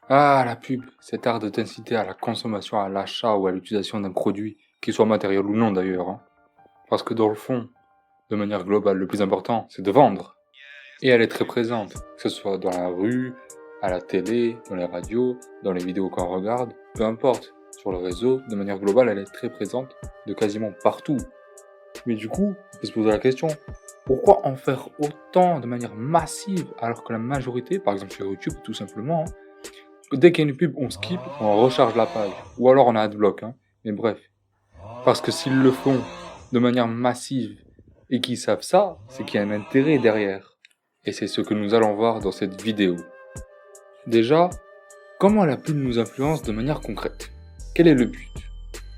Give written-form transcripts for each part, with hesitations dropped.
Ah, la pub, cet art de t'inciter à la consommation, à l'achat ou à l'utilisation d'un produit, qu'il soit matériel ou non d'ailleurs, hein. Parce que dans le fond, de manière globale, le plus important, c'est de vendre. Et elle est très présente, que ce soit dans la rue, à la télé, dans les radios, dans les vidéos qu'on regarde, peu importe. Sur le réseau, de manière globale, elle est très présente de quasiment partout. Mais du coup, on peut se poser la question, pourquoi en faire autant de manière massive alors que la majorité, par exemple sur YouTube tout simplement, hein, dès qu'il y a une pub, on skip, on recharge la page. Ou alors on a adblock, hein. Mais bref. Parce que s'ils le font de manière massive et qu'ils savent ça, c'est qu'il y a un intérêt derrière. Et c'est ce que nous allons voir dans cette vidéo. Déjà, comment la pub nous influence de manière concrète? Quel est le but?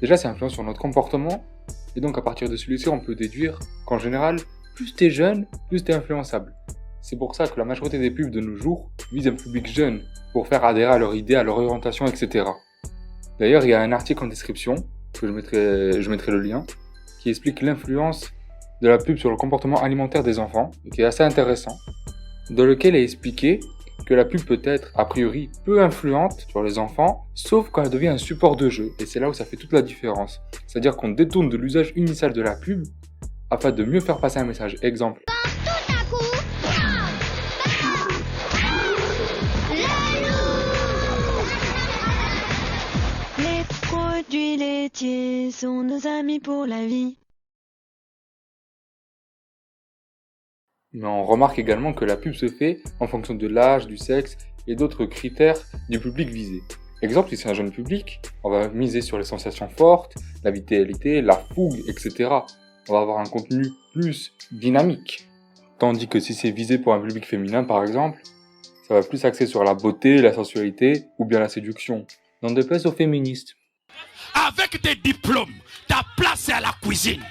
Déjà, c'est influence sur notre comportement. Et donc à partir de celui-ci, on peut déduire qu'en général, plus t'es jeune, plus t'es influençable. C'est pour ça que la majorité des pubs de nos jours visent un public jeune, pour faire adhérer à leur idée, à leur orientation, etc. D'ailleurs, il y a un article en description, que je mettrai le lien, qui explique l'influence de la pub sur le comportement alimentaire des enfants, et qui est assez intéressant, dans lequel est expliqué que la pub peut être, a priori, peu influente sur les enfants, sauf quand elle devient un support de jeu, et c'est là où ça fait toute la différence. C'est-à-dire qu'on détourne de l'usage initial de la pub, afin de mieux faire passer un message. Exemple. Les produits laitiers sont nos amis pour la vie. Mais on remarque également que la pub se fait en fonction de l'âge, du sexe et d'autres critères du public visé. Exemple, si c'est un jeune public, on va miser sur les sensations fortes, la vitalité, la fougue, etc. On va avoir un contenu plus dynamique. Tandis que si c'est visé pour un public féminin par exemple, ça va plus axer sur la beauté, la sensualité ou bien la séduction. N'en déplaise aux féministes. Avec tes diplômes, ta place est à la cuisine.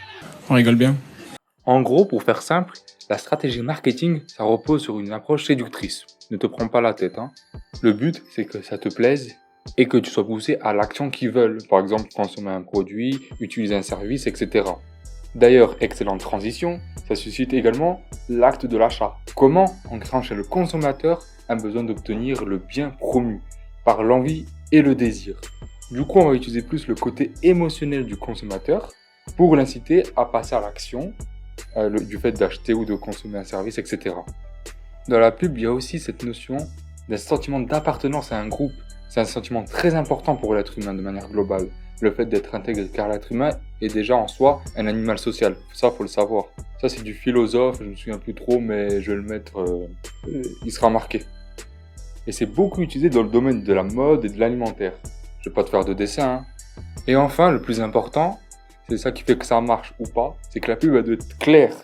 On rigole bien. En gros, pour faire simple, la stratégie marketing, ça repose sur une approche séductrice. Ne te prends pas la tête, hein. Le but, c'est que ça te plaise et que tu sois poussé à l'action qu'ils veulent. Par exemple, consommer un produit, utiliser un service, etc. D'ailleurs, excellente transition, ça suscite également l'acte de l'achat. Comment? En créant chez le consommateur un besoin d'obtenir le bien promu, par l'envie et le désir. Du coup, on va utiliser plus le côté émotionnel du consommateur pour l'inciter à passer à l'action, du fait d'acheter ou de consommer un service, etc. Dans la pub, il y a aussi cette notion d'un sentiment d'appartenance à un groupe. C'est un sentiment très important pour l'être humain de manière globale. Le fait d'être intégré, car l'être humain est déjà en soi un animal social. Ça, faut le savoir. Ça, c'est du philosophe, je ne me souviens plus trop, mais je vais le mettre, il sera marqué. Et c'est beaucoup utilisé dans le domaine de la mode et de l'alimentaire. Je vais pas te faire de dessin, hein. Et enfin, le plus important, c'est ça qui fait que ça marche ou pas, c'est que la pub elle doit être claire.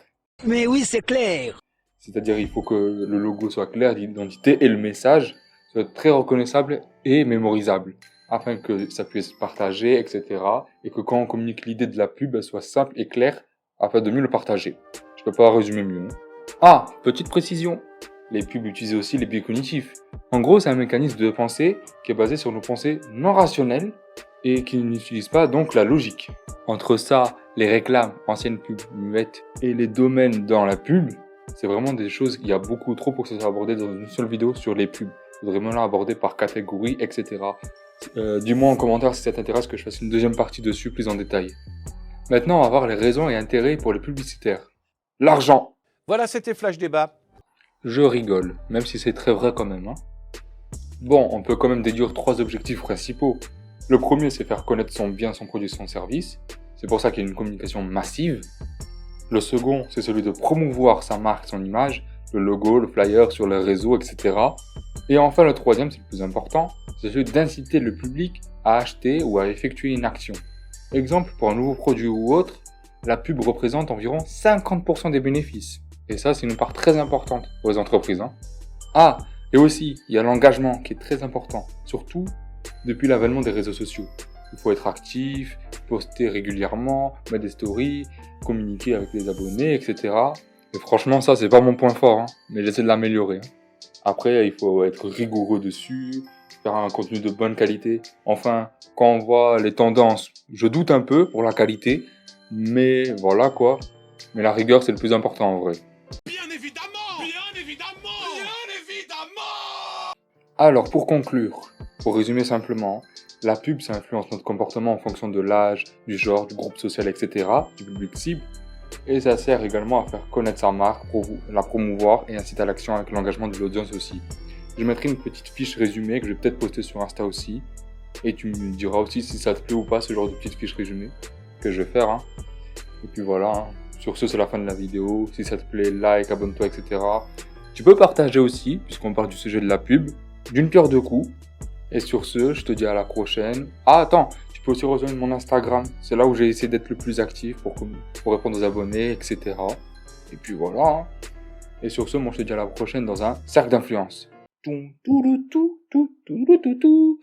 Mais oui, c'est clair. C'est-à-dire il faut que le logo soit clair d'identité et le message soit très reconnaissable et mémorisable, afin que ça puisse se partager, etc. Et que quand on communique l'idée de la pub, elle soit simple et claire, afin de mieux le partager. Je peux pas résumer mieux, hein. Ah, petite précision, les pubs utilisent aussi les biais cognitifs. En gros, c'est un mécanisme de pensée qui est basé sur nos pensées non rationnelles et qui n'utilise pas donc la logique. Entre ça, les réclames, anciennes pubs, muettes, et les domaines dans la pub, c'est vraiment des choses qu'il y a beaucoup trop pour que ça soit abordé dans une seule vidéo sur les pubs. Il faudrait vraiment l'aborder par catégorie, etc. Dis-moi en commentaire si ça t'intéresse que je fasse une deuxième partie dessus plus en détail. Maintenant, on va voir les raisons et intérêts pour les publicitaires. L'argent. Voilà, c'était Flash Débat. Je rigole, même si c'est très vrai quand même, hein. Bon, on peut quand même déduire 3 objectifs principaux. Le premier, c'est faire connaître son bien, son produit, son service. C'est pour ça qu'il y a une communication massive. Le second, c'est celui de promouvoir sa marque, son image, le logo, le flyer sur les réseaux, etc. Et enfin, le troisième, c'est le plus important, c'est celui d'inciter le public à acheter ou à effectuer une action. Exemple, pour un nouveau produit ou autre, la pub représente environ 50% des bénéfices. Et ça, c'est une part très importante pour les entreprises, hein. Ah, et aussi, il y a l'engagement qui est très important, surtout depuis l'avènement des réseaux sociaux. Il faut être actif, poster régulièrement, mettre des stories, communiquer avec les abonnés, etc. Et franchement, ça, c'est pas mon point fort, hein, mais j'essaie de l'améliorer, hein. Après, il faut être rigoureux dessus, faire un contenu de bonne qualité. Enfin, quand on voit les tendances, je doute un peu pour la qualité, mais voilà quoi. Mais la rigueur, c'est le plus important en vrai. Bien évidemment. Bien évidemment. Bien évidemment. Alors, pour conclure, pour résumer simplement, la pub, ça influence notre comportement en fonction de l'âge, du genre, du groupe social, etc., du public cible, et ça sert également à faire connaître sa marque, la promouvoir et incite à l'action avec l'engagement de l'audience aussi. Je mettrai une petite fiche résumée que je vais peut-être poster sur Insta aussi, et tu me diras aussi si ça te plaît ou pas ce genre de petite fiche résumée que je vais faire. Hein. Et puis voilà, hein. Sur ce, c'est la fin de la vidéo. Si ça te plaît, like, abonne-toi, etc. Tu peux partager aussi, puisqu'on parle du sujet de la pub, d'une pierre deux coups. Et sur ce, je te dis à la prochaine. Ah, attends, tu peux aussi rejoindre mon Instagram. C'est là où j'ai essayé d'être le plus actif pour répondre aux abonnés, etc. Et puis voilà. Hein. Et sur ce, moi je te dis à la prochaine dans un cercle d'influence. Tout, tout, tout, tout, tout, tout, tout, tout.